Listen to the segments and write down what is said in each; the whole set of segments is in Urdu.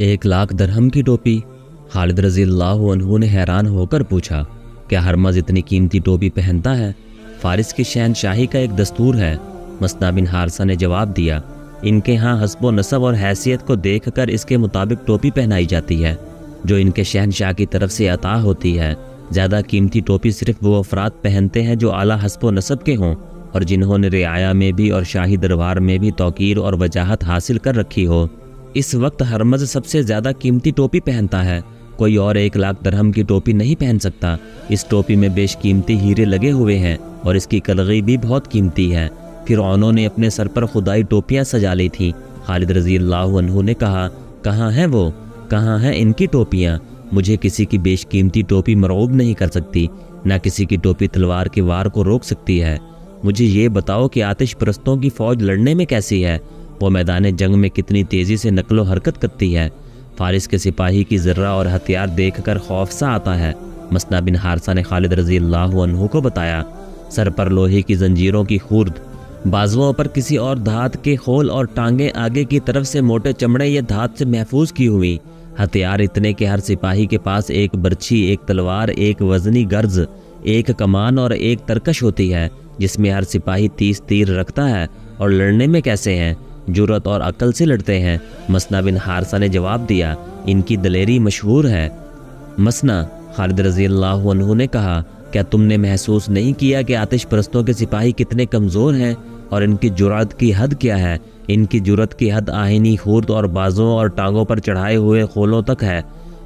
1,00,000 درہم کی ٹوپی؟ خالد رضی اللہ عنہ نے حیران ہو کر پوچھا، کیا ہرمز اتنی قیمتی ٹوپی پہنتا ہے؟ فارس کی شہنشاہی کا ایک دستور ہے، مثنہ بن حارثہ نے جواب دیا۔ ان کے ہاں حسب و نسب اور حیثیت کو دیکھ کر اس کے مطابق ٹوپی پہنائی جاتی ہے جو ان کے شہنشاہ کی طرف سے عطا ہوتی ہے۔ زیادہ قیمتی ٹوپی صرف وہ افراد پہنتے ہیں جو اعلیٰ حسب و نسب کے ہوں اور جنہوں نے رعایا میں بھی اور شاہی دربار میں بھی توقیر اور وجاہت حاصل کر رکھی ہو۔ اس وقت ہرمز سب سے زیادہ قیمتی ٹوپی پہنتا ہے، کوئی اور 1,00,000 درہم کی ٹوپی نہیں پہن سکتا۔ اس ٹوپی میں بیش قیمتی ہیرے لگے ہوئے ہیں اور اس کی کلغی بھی بہت قیمتی ہے۔ فرعونوں نے اپنے سر پر خدائی ٹوپیاں سجا لی تھیں۔ خالد رضی اللہ عنہ نے کہا، کہاں ہیں وہ؟ کہاں ہیں ان کی ٹوپیاں؟ مجھے کسی کی بیش قیمتی ٹوپی مرعوب نہیں کر سکتی، نہ کسی کی ٹوپی تلوار کے وار کو روک سکتی ہے۔ مجھے یہ بتاؤ کہ آتش پرستوں کی فوج لڑنے میں کیسی ہے؟ وہ میدان جنگ میں کتنی تیزی سے نقل و حرکت کرتی ہے؟ فارس کے سپاہی کی ذرہ اور ہتھیار دیکھ کر خوف سا آتا ہے۔ مثنہ بن حارثہ نے خالد رضی اللہ عنہ کو بتایا، سر پر لوہے کی زنجیروں کی خورد، بازوؤں پر کسی اور دھات کے خول اور ٹانگیں آگے کی طرف سے موٹے چمڑے یا دھات سے محفوظ کی ہوئی، ہتھیار اتنے کہ ہر سپاہی کے پاس ایک برچھی، ایک تلوار، ایک وزنی گرز، ایک کمان اور ایک ترکش ہوتی ہے جس میں ہر سپاہی 30 تیر رکھتا ہے۔ اور لڑنے میں کیسے ہیں؟ جرأت اور عقل سے لڑتے ہیں۔ مثنہ بن حارثہ نے جواب دیا، ان کی دلیری مشہور ہے۔ مثنہ، خالد رضی اللہ عنہ نے کہا، کیا تم نے محسوس نہیں کیا کہ آتش پرستوں کے سپاہی کتنے کمزور ہیں اور ان کی جرأت کی حد کیا ہے؟ ان کی جرأت کی حد آہنی خورد اور بازوؤں اور ٹانگوں پر چڑھائے ہوئے خولوں تک ہے۔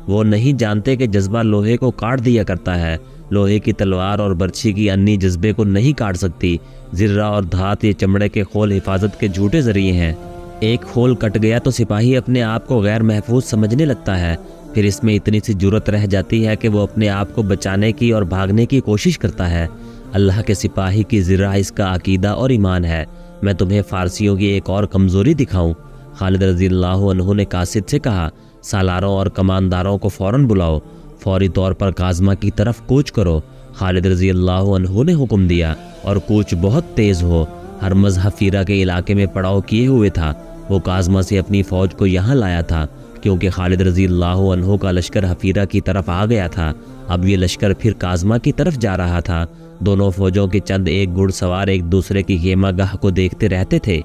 وہ نہیں جانتے کہ جذبہ لوہے کو کاٹ دیا کرتا ہے۔ لوہے کی تلوار اور برچھی کی انی جذبے کو نہیں کاٹ سکتی۔ زرہ اور دھات یہ چمڑے کے خول حفاظت کے جھوٹے ذریعے ہیں۔ ایک خول کٹ گیا تو سپاہی اپنے آپ کو غیر محفوظ سمجھنے لگتا ہے، پھر اس میں اتنی سی جرأت رہ جاتی ہے کہ وہ اپنے آپ کو بچانے کی اور بھاگنے کی کوشش کرتا ہے۔ اللہ کے سپاہی کی زرہ اس کا عقیدہ اور ایمان ہے۔ میں تمہیں فارسیوں کی ایک اور کمزوری دکھاؤں؟ خالد رضی اللہ عنہ نے قاصد سے کہا، سالاروں اور کمانداروں کو فوراً بلاؤ، فوری طور پر کاظمہ کی طرف کوچ کرو۔ خالد رضی اللہ عنہ نے حکم دیا اور کوچ بہت تیز ہو۔ ہرمز حفیرہ کے علاقے میں پڑاؤ کیے ہوئے تھا۔ وہ کاظمہ سے اپنی فوج کو یہاں لایا تھا کیونکہ خالد رضی اللہ عنہ کا لشکر حفیرہ کی طرف آ گیا تھا۔ اب یہ لشکر پھر کاظمہ کی طرف جا رہا تھا۔ دونوں فوجوں کے چند ایک گھڑ سوار ایک دوسرے کی خیمہ گاہ کو دیکھتے رہتے تھے۔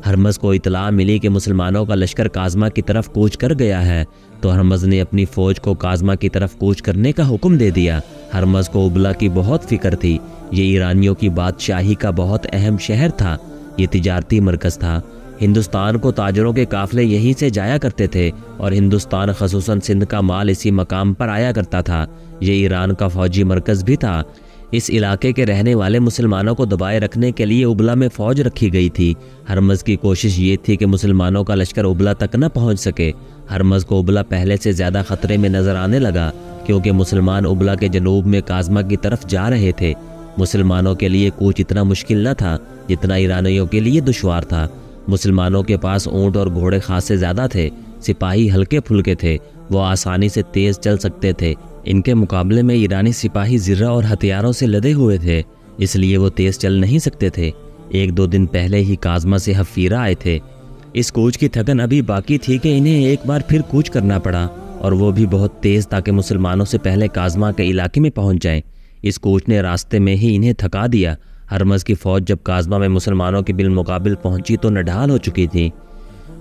ہرمز کو اطلاع ملی کہ مسلمانوں کا لشکر کاظمہ کی طرف کوچ کر گیا ہے تو ہرمز نے اپنی فوج کو کاظمہ کی طرف کوچ کرنے کا حکم دے دیا۔ ہرمز کو ابلا کی بہت فکر تھی۔ یہ ایرانیوں کی بادشاہی کا بہت اہم شہر تھا، یہ تجارتی مرکز تھا۔ ہندوستان کو تاجروں کے قافلے یہیں سے جایا کرتے تھے اور ہندوستان خصوصاً سندھ کا مال اسی مقام پر آیا کرتا تھا۔ یہ ایران کا فوجی مرکز بھی تھا۔ اس علاقے کے رہنے والے مسلمانوں کو دبائے رکھنے کے لیے ابلا میں فوج رکھی گئی تھی۔ ہرمز کی کوشش یہ تھی کہ مسلمانوں کا لشکر ابلا تک نہ پہنچ سکے۔ ہرمز کو ابلا پہلے سے زیادہ خطرے میں نظر آنے لگا کیونکہ مسلمان ابلا کے جنوب میں کاظمہ کی طرف جا رہے تھے۔ مسلمانوں کے لیے کوچ اتنا مشکل نہ تھا جتنا ایرانیوں کے لیے دشوار تھا۔ مسلمانوں کے پاس اونٹ اور گھوڑے خاصے زیادہ تھے، سپاہی ہلکے پھلکے تھے، وہ آسانی سے تیز چل سکتے تھے۔ ان کے مقابلے میں ایرانی سپاہی زرہ اور ہتھیاروں سے لدے ہوئے تھے، اس لیے وہ تیز چل نہیں سکتے تھے۔ 1-2 دن پہلے ہی کاظمہ سے حفیرہ آئے تھے۔ اس کوچ کی تھکن ابھی باقی تھی کہ انہیں ایک بار پھر کوچ کرنا پڑا، اور وہ بھی بہت تیز تاکہ مسلمانوں سے پہلے کاظمہ کے علاقے میں پہنچ جائیں۔ اس کوچ نے راستے میں ہی انہیں تھکا دیا۔ ہرمز کی فوج جب کاظمہ میں مسلمانوں کے بالمقابل پہنچی تو نڈھال ہو چکی تھی۔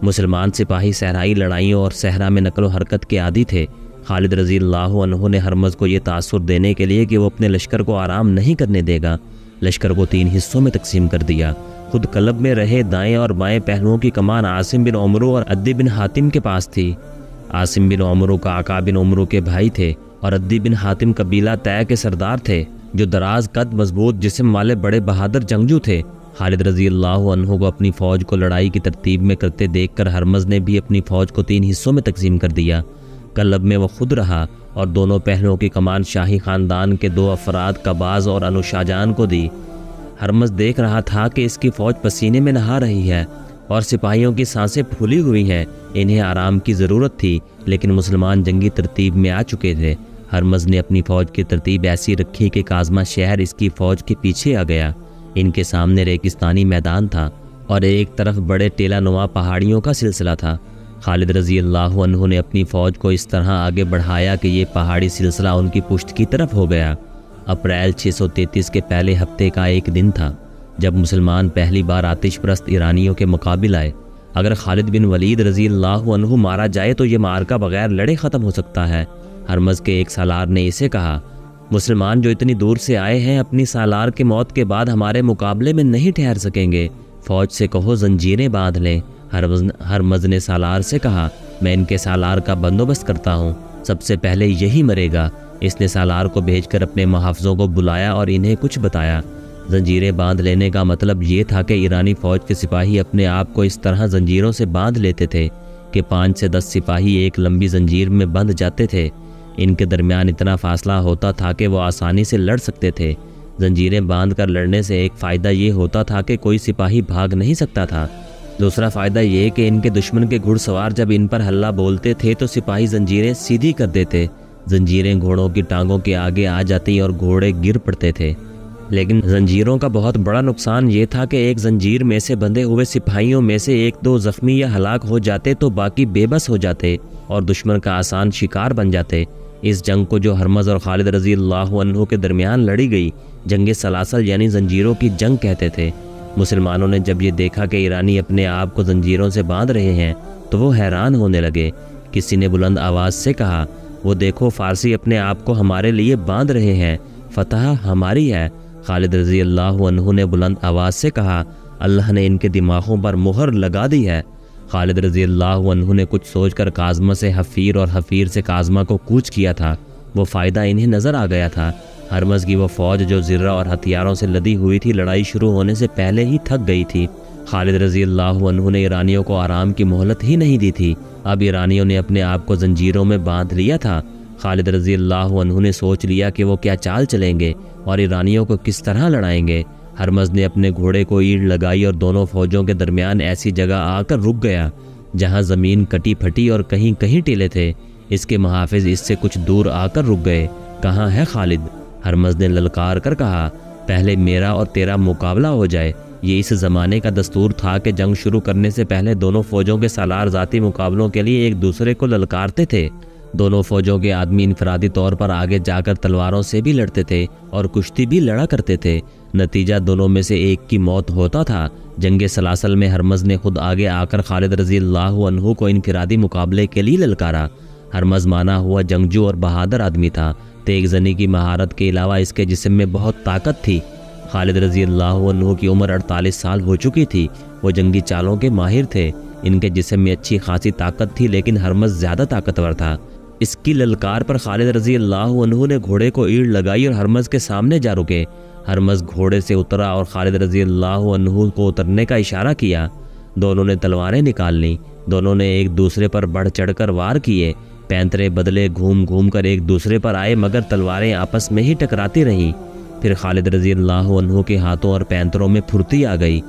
مسلمان سپاہی صحرائی لڑائیوں اور صحرا میں نقل و حرکت کے عادی تھے۔ خالد رضی اللہ عنہ نے ہرمز کو یہ تاثر دینے کے لیے کہ وہ اپنے لشکر کو آرام نہیں کرنے دے گا، لشکر کو 3 حصوں میں تقسیم کر دیا۔ خود قلب میں رہے دائیں اور بائیں پہلوؤں کی کمان عاصم بن عمرو اور عدی بن حاتم کے پاس تھی۔ عاصم بن عمرو کا عقا بن عمرو کے بھائی تھے اور عدی بن حاتم قبیلہ طے کے سردار تھے جو دراز قد مضبوط جسم والے بڑے بہادر جنگجو تھے۔ خالد رضی اللہ عنہ کو اپنی فوج کو لڑائی کی ترتیب میں کرتے دیکھ کر ہرمز نے بھی اپنی فوج کو 3 حصوں میں تقسیم کر دیا۔ قلب میں وہ خود رہا اور دونوں پہلوؤں کی کمان شاہی خاندان کے 2 افراد قباز اور انوشا جان کو دی۔ ہرمز دیکھ رہا تھا کہ اس کی فوج پسینے میں نہا رہی ہے اور سپاہیوں کی سانسیں پھولی ہوئی ہیں۔ انہیں آرام کی ضرورت تھی لیکن مسلمان جنگی ترتیب میں آ چکے تھے۔ ہرمز نے اپنی فوج کی ترتیب ایسی رکھی کہ کاظمہ شہر اس کی فوج کے پیچھے آ گیا۔ ان کے سامنے ریگستانی میدان تھا اور ایک طرف بڑے ٹیلہ نما پہاڑیوں کا سلسلہ تھا۔ خالد رضی اللہ عنہ نے اپنی فوج کو اس طرح آگے بڑھایا کہ یہ پہاڑی سلسلہ ان کی پشت کی طرف ہو گیا۔ اپریل 633 کے پہلے ہفتے کا ایک دن تھا جب مسلمان پہلی بار آتش پرست ایرانیوں کے مقابل آئے۔ اگر خالد بن ولید رضی اللہ عنہ مارا جائے تو یہ معرکہ بغیر لڑے ختم ہو سکتا ہے۔ ہرمز کے ایک سالار نے اسے کہا، مسلمان جو اتنی دور سے آئے ہیں اپنی سالار کے موت کے بعد ہمارے مقابلے میں نہیں ٹھہر سکیں گے، فوج سے کہو زنجیریں باندھ لیں۔ ہرمز نے سالار سے کہا، میں ان کے سالار کا بندوبست کرتا ہوں، سب سے پہلے یہی مرے گا۔ اس نے سالار کو بھیج کر اپنے محافظوں کو بلایا اور انہیں کچھ بتایا۔ زنجیریں باندھ لینے کا مطلب یہ تھا کہ ایرانی فوج کے سپاہی اپنے آپ کو اس طرح زنجیروں سے باندھ لیتے تھے کہ 5 سے 10 سپاہی ایک لمبی زنجیر میں بندھ جاتے تھے۔ ان کے درمیان اتنا فاصلہ ہوتا تھا کہ وہ آسانی سے لڑ سکتے تھے۔ زنجیریں باندھ کر لڑنے سے ایک فائدہ یہ ہوتا تھا کہ کوئی سپاہی بھاگ نہیں سکتا تھا۔ دوسرا فائدہ یہ کہ ان کے دشمن کے گھڑ سوار جب ان پر حلہ بولتے تھے تو سپاہی زنجیریں سیدھی کر دیتے۔ زنجیریں گھوڑوں کی ٹانگوں کے آگے آ جاتی اور گھوڑے گر پڑتے تھے۔ لیکن زنجیروں کا بہت بڑا نقصان یہ تھا کہ ایک زنجیر میں سے بندھے ہوئے سپاہیوں میں سے 1-2 زخمی یا ہلاک ہو جاتے تو باقی بے بس ہو جاتے اور دشمن کا آسان شکار بن جاتے۔ اس جنگ کو جو ہرمز اور خالد رضی اللہ عنہ کے درمیان لڑی گئی جنگ سلاسل یعنی زنجیروں کی جنگ کہتے تھے۔ مسلمانوں نے جب یہ دیکھا کہ ایرانی اپنے آپ کو زنجیروں سے باندھ رہے ہیں تو وہ حیران ہونے لگے۔ کسی نے بلند آواز سے کہا، وہ دیکھو فارسی اپنے آپ کو ہمارے لیے باندھ رہے ہیں، فتح ہماری ہے۔ خالد رضی اللہ عنہ نے بلند آواز سے کہا، اللہ نے ان کے دماغوں پر مہر لگا دی ہے۔ خالد رضی اللہ عنہ نے کچھ سوچ کر کاظمہ سے حفیر اور حفیر سے کاظمہ کو کوچ کیا تھا۔ وہ فائدہ انہیں نظر آ گیا تھا۔ ہرمز کی وہ فوج جو زرہ اور ہتھیاروں سے لدی ہوئی تھی لڑائی شروع ہونے سے پہلے ہی تھک گئی تھی۔ خالد رضی اللہ عنہ نے ایرانیوں کو آرام کی مہلت ہی نہیں دی تھی۔ اب ایرانیوں نے اپنے آپ کو زنجیروں میں باندھ لیا تھا۔ خالد رضی اللہ عنہ نے سوچ لیا کہ وہ کیا چال چلیں گے اور ایرانیوں کو کس طرح لڑائیں گے۔ ہرمز نے اپنے گھوڑے کو اینٹ لگائی اور دونوں فوجوں کے درمیان ایسی جگہ آ کر رک گیا جہاں زمین کٹی پھٹی اور کہیں کہیں ٹیلے تھے۔ اس کے محافظ اس سے کچھ دور آ کر رک گئے۔ کہاں ہے خالد؟ ہرمز نے للکار کر کہا، پہلے میرا اور تیرا مقابلہ ہو جائے۔ یہ اس زمانے کا دستور تھا کہ جنگ شروع کرنے سے پہلے دونوں فوجوں کے سالار ذاتی مقابلوں کے لیے ایک دوسرے کو للکارتے تھے۔ دونوں فوجوں کے آدمی انفرادی طور پر آگے جا کر تلواروں سے بھی لڑتے تھے اور کشتی بھی لڑا کرتے تھے۔ نتیجہ دونوں میں سے ایک کی موت ہوتا تھا۔ جنگ سلاسل میں ہرمز نے خود آگے آ کر خالد رضی اللہ عنہ کو انفرادی مقابلے کے لیے للکارا۔ ہرمز مانا ہوا جنگجو اور بہادر آدمی تھا۔ تیغ زنی کی مہارت کے علاوہ اس کے جسم میں بہت طاقت تھی۔ خالد رضی اللہ عنہ کی عمر 48 سال ہو چکی تھی۔ وہ جنگی چالوں کے ماہر تھے۔ ان کے جسم میں اچھی خاصی طاقت تھی لیکن ہرمز زیادہ طاقتور تھا۔ اس کی للکار پر خالد رضی اللہ عنہ نے گھوڑے کو اینٹ لگائی اور ہرمز کے سامنے جا رکے۔ ہرمز گھوڑے سے اترا اور خالد رضی اللہ عنہ کو اترنے کا اشارہ کیا۔ دونوں نے تلواریں نکال لیں۔ دونوں نے ایک دوسرے پر بڑھ چڑھ کر وار کیے۔ پینترے بدلے گھوم گھوم کر ایک دوسرے پر آئے مگر تلواریں آپس میں ہی ٹکراتی رہیں۔ پھر خالد رضی اللہ عنہ کے ہاتھوں اور پینتروں میں پھرتی آ گئی۔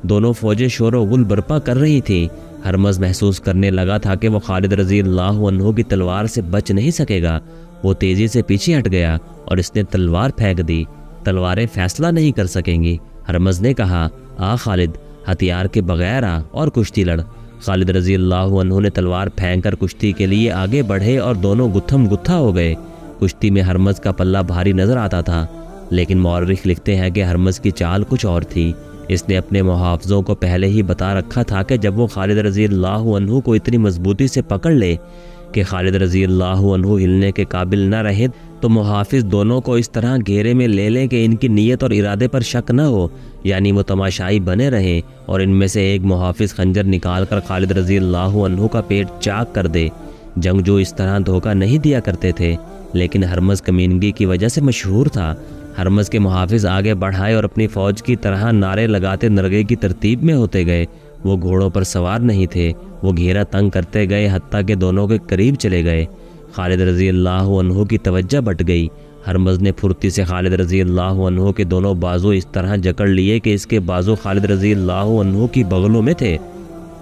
دونوں فوجیں شور و غل برپا کر رہی تھیں۔ ہرمز محسوس کرنے لگا تھا کہ وہ خالد رضی اللہ عنہ کی تلوار سے بچ نہیں سکے گا۔ وہ تیزی سے پیچھے ہٹ گیا اور اس نے تلوار پھینک دی۔ تلواریں فیصلہ نہیں کر سکیں گی۔ ہرمز نے کہا، آ خالد، ہتھیار کے بغیر آ اور کشتی لڑ۔ خالد رضی اللہ عنہ نے تلوار پھینک کر کشتی کے لیے آگے بڑھے اور دونوں گتھم گتھا ہو گئے۔ کشتی میں ہرمز کا پلہ بھاری نظر آتا تھا لیکن مورخ لکھتے ہیں کہ ہرمز کی چال کچھ اور تھی۔ اس نے اپنے محافظوں کو پہلے ہی بتا رکھا تھا کہ جب وہ خالد رضی اللہ عنہ کو اتنی مضبوطی سے پکڑ لے کہ خالد رضی اللہ عنہ ہلنے کے قابل نہ رہے تو محافظ دونوں کو اس طرح گھیرے میں لے لیں کہ ان کی نیت اور ارادے پر شک نہ ہو، یعنی وہ تماشائی بنے رہیں اور ان میں سے ایک محافظ خنجر نکال کر خالد رضی اللہ عنہ کا پیٹ چاک کر دے۔ جنگجو اس طرح دھوکہ نہیں دیا کرتے تھے لیکن ہرمز کمینگی کی وجہ سے مشہور تھا۔ ہرمز کے محافظ آگے بڑھائے اور اپنی فوج کی طرح نعرے لگاتے نرگے کی ترتیب میں ہوتے گئے۔ وہ گھوڑوں پر سوار نہیں تھے۔ وہ گھیرا تنگ کرتے گئے حتیٰ کہ دونوں کے قریب چلے گئے۔ خالد رضی اللہ عنہ کی توجہ بٹ گئی۔ ہرمز نے پھرتی سے خالد رضی اللہ عنہ کے دونوں بازو اس طرح جکڑ لیے کہ اس کے بازو خالد رضی اللہ عنہ کی بغلوں میں تھے۔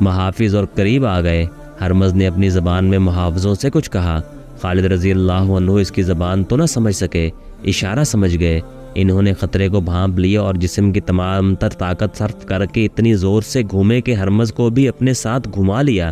محافظ اور قریب آ گئے۔ ہرمز نے اپنی زبان میں محافظوں سے کچھ کہا۔ خالد رضی اللہ عنہ اس کی زبان تو نہ سمجھ سکے، اشارہ سمجھ گئے۔ انہوں نے خطرے کو بھانپ لیا اور جسم کی تمام تر طاقت صرف کر کے اتنی زور سے گھومے کہ ہرمز کو بھی اپنے ساتھ گھما لیا۔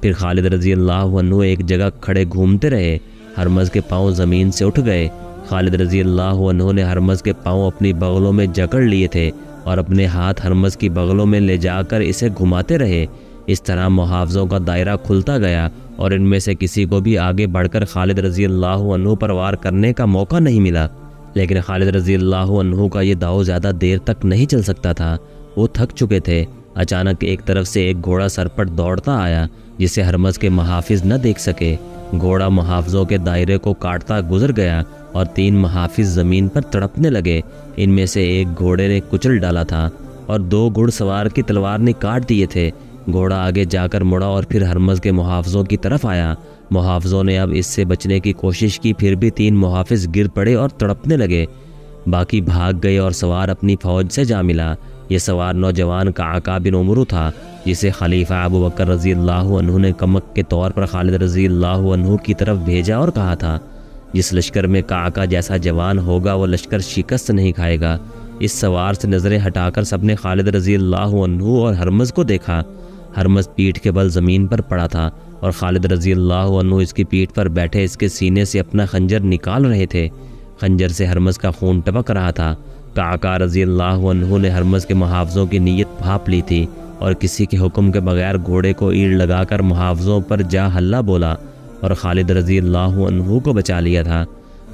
پھر خالد رضی اللہ عنہ ایک جگہ کھڑے گھومتے رہے۔ ہرمز کے پاؤں زمین سے اٹھ گئے۔ خالد رضی اللہ عنہ نے ہرمز کے پاؤں اپنی بغلوں میں جکڑ لیے تھے اور اپنے ہاتھ ہرمز کی بغلوں میں لے جا کر اسے گھماتے رہے۔ اس طرح محافظوں کا دائرہ کھلتا گیا اور ان میں سے کسی کو بھی آگے بڑھ کر خالد رضی اللہ عنہ پر وار کرنے کا موقع نہیں ملا۔ لیکن خالد رضی اللہ عنہ کا یہ داؤ زیادہ دیر تک نہیں چل سکتا تھا، وہ تھک چکے تھے۔ اچانک ایک طرف سے ایک گھوڑا سر پر دوڑتا آیا جسے ہرمز کے محافظ نہ دیکھ سکے۔ گھوڑا محافظوں کے دائرے کو کاٹتا گزر گیا اور 3 محافظ زمین پر تڑپنے لگے۔ ان میں سے ایک گھوڑے نے کچل ڈالا تھا اور 2 گھڑ سوار کی تلوار نے کاٹ دیے تھے۔ گھوڑا آگے جا کر مڑا اور پھر ہرمز کے محافظوں کی طرف آیا۔ محافظوں نے اب اس سے بچنے کی کوشش کی، پھر بھی 3 محافظ گر پڑے اور تڑپنے لگے۔ باقی بھاگ گئے اور سوار اپنی فوج سے جا ملا۔ یہ سوار نوجوان قعقاع بن عمرو تھا جسے خلیفہ ابو بکر رضی اللہ عنہ نے کمک کے طور پر خالد رضی اللہ عنہ کی طرف بھیجا اور کہا تھا، جس لشکر میں قعقاع جیسا جوان ہوگا وہ لشکر شکست نہیں کھائے گا۔ اس سوار سے نظریں ہٹا کر سب نے خالد رضی اللہ عنہ اور ہرمز کو دیکھا۔ ہرمز پیٹھ کے بل زمین پر پڑا تھا اور خالد رضی اللہ عنہ اس کی پیٹھ پر بیٹھے اس کے سینے سے اپنا خنجر نکال رہے تھے۔ خنجر سے ہرمز کا خون ٹپک رہا تھا۔ قعقاع رضی اللہ عنہ نے ہرمز کے محافظوں کی نیت بھاپ لی تھی اور کسی کے حکم کے بغیر گھوڑے کو ایڑ لگا کر محافظوں پر جا حلہ بولا اور خالد رضی اللہ عنہ کو بچا لیا تھا۔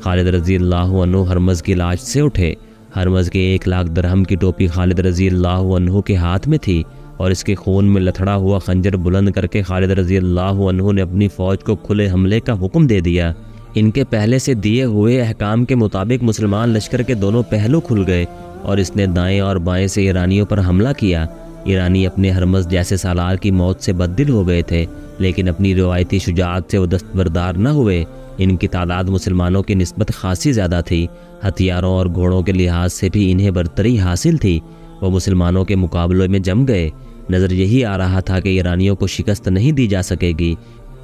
خالد رضی اللہ عنہ ہرمز کی لاش سے اٹھے۔ ہرمز کے 1 لاکھ درہم کی ٹوپی خالد رضی اللہ عنہ کے ہاتھ میں تھی اور اس کے خون میں لتھڑا ہوا خنجر بلند کر کے خالد رضی اللہ عنہ نے اپنی فوج کو کھلے حملے کا حکم دے دیا۔ ان کے پہلے سے دیے ہوئے احکام کے مطابق مسلمان لشکر کے دونوں پہلو کھل گئے اور اس نے دائیں اور بائیں سے ایرانیوں پر حملہ کیا۔ ایرانی اپنے ہرمز جیسے سالار کی موت سے بددل ہو گئے تھے، لیکن اپنی روایتی شجاعت سے وہ دستبردار نہ ہوئے۔ ان کی تعداد مسلمانوں کی نسبت خاصی زیادہ تھی۔ ہتھیاروں اور گھوڑوں کے لحاظ سے بھی انہیں برتری حاصل تھی۔ وہ مسلمانوں کے مقابلے میں جم گئے۔ نظر یہی آ رہا تھا کہ ایرانیوں کو شکست نہیں دی جا سکے گی،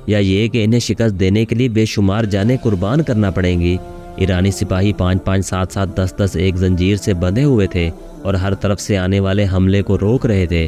یا یہ کہ انہیں شکست دینے کے لیے بے شمار جانیں قربان کرنا پڑیں گی۔ ایرانی سپاہی 5-5 7-7 10-10 ایک زنجیر سے بندھے ہوئے تھے اور ہر طرف سے آنے والے حملے کو روک رہے تھے۔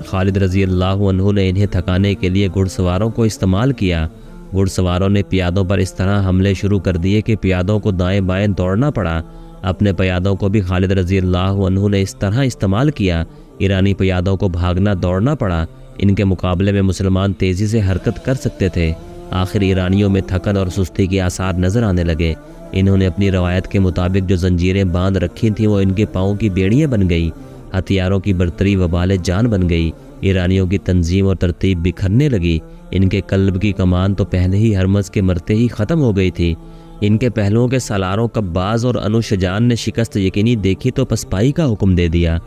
خالد رضی اللہ عنہ نے انہیں تھکانے کے لیے گھڑ سواروں کو استعمال کیا۔ گھڑ سواروں نے پیادوں پر اس طرح حملے شروع کر دیے کہ پیادوں کو دائیں بائیں دوڑنا پڑا۔ اپنے پیادوں کو بھی خالد رضی اللہ عنہ نے اس طرح استعمال کیا۔ ایرانی پیادوں کو بھاگنا دوڑنا پڑا۔ ان کے مقابلے میں مسلمان تیزی سے حرکت کر سکتے تھے۔ آخر ایرانیوں میں تھکن اور سستی کے آثار نظر آنے لگے۔ انہوں نے اپنی روایت کے مطابق جو زنجیریں باندھ رکھی تھیں وہ ان کے پاؤں کی بیڑیاں بن گئی۔ ہتھیاروں کی برتری وبال جان بن گئی۔ ایرانیوں کی تنظیم اور ترتیب بکھرنے لگی۔ ان کے قلب کی کمان تو پہلے ہی ہرمز کے مرتے ہی ختم ہو گئی تھی۔ ان کے پہلوؤں کے سالاروں قباز اور انوشجان نے شکست یقینی دیکھی تو پسپائی کا حکم دے دیا۔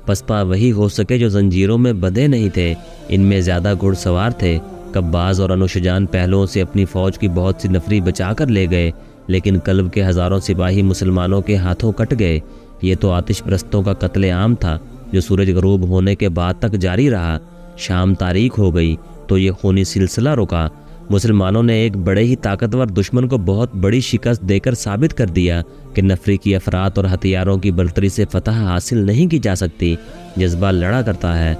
پسپا وہی ہو سکے جو زنجیروں میں بندھے نہیں تھے۔ ان میں زیادہ گھڑ سوار تھے۔ قباز اور انوشجان پہلوؤں سے اپنی فوج کی بہت سی نفری بچا کر لے گئے، لیکن قلب کے ہزاروں سپاہی مسلمانوں کے ہاتھوں کٹ گئے۔ یہ تو آتش پرستوں کا قتل عام تھا جو سورج غروب ہونے کے بعد تک جاری رہا۔ شام تاریک ہو گئی تو یہ خونی سلسلہ رکا۔ مسلمانوں نے ایک بڑے ہی طاقتور دشمن کو بہت بڑی شکست دے کر ثابت کر دیا کہ نفری کی افراد اور ہتھیاروں کی برتری سے فتح حاصل نہیں کی جا سکتی۔ جذبہ لڑا کرتا ہے